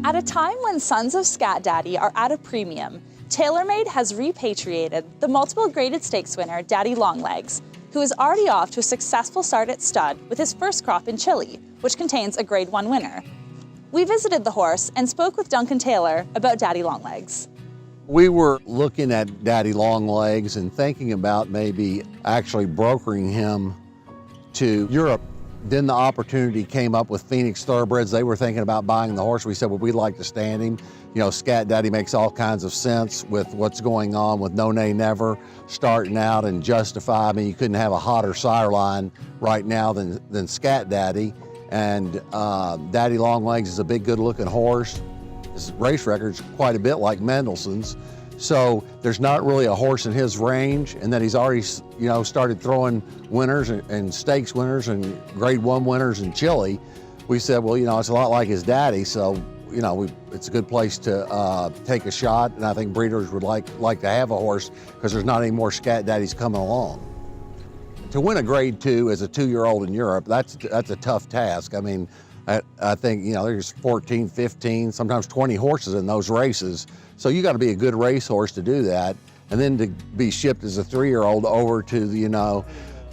At a time when sons of Scat Daddy are at a premium, TaylorMade has repatriated the multiple graded stakes winner Daddy Longlegs, who is already off to a successful start at stud with his first crop in Chile, which contains a Grade 1 winner. We visited the horse and spoke with Duncan Taylor about Daddy Longlegs. We were looking at Daddy Longlegs and thinking about maybe actually brokering him to Europe. Then the opportunity came up with Phoenix Thoroughbreds. They were thinking about buying the horse. We said, well, we'd like to stand him. You know, Scat Daddy makes all kinds of sense with what's going on with No Nay Never starting out and Justify. I mean, you couldn't have a hotter sire line right now than Scat Daddy. And Daddy Longlegs is a big, good-looking horse. His race record's quite a bit like Mendelssohn's. So there's not really a horse in his range, and that he's already, you know, started throwing winners and stakes winners and Grade 1 winners in Chile. We said, well, you know, it's a lot like his daddy, so, you know, it's a good place to take a shot, and I think breeders would like to have a horse because there's not any more Scat Daddies coming along. To win a Grade 2 as a 2-year-old in Europe, that's a tough task. I mean, I think, you know, there's 14, 15, sometimes 20 horses in those races. So you got to be a good racehorse to do that. And then to be shipped as a 3-year-old over to, you know,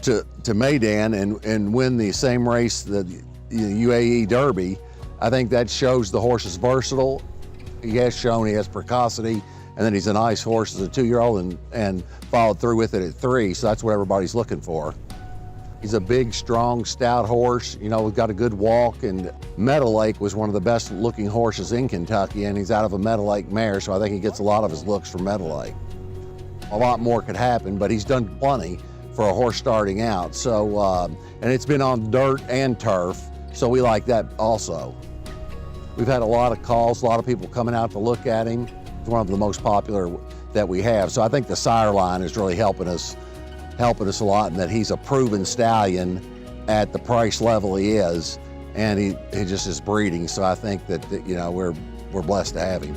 to Meydan and win the same race, the UAE Derby, I think that shows the horse is versatile. He has shown he has precocity, and then he's a nice horse as a 2-year-old and followed through with it at 3. So that's what everybody's looking for. He's a big, strong, stout horse. You know, we've got a good walk, and Meadow Lake was one of the best looking horses in Kentucky, and he's out of a Meadow Lake mare, so I think he gets a lot of his looks from Meadow Lake. A lot more could happen, but he's done plenty for a horse starting out. So, and it's been on dirt and turf, so we like that also. We've had a lot of calls, a lot of people coming out to look at him. It's one of the most popular that we have. So I think the sire line is really helping us a lot, and that he's a proven stallion at the price level he is, and he just is breeding. So I think that, you know, we're blessed to have him.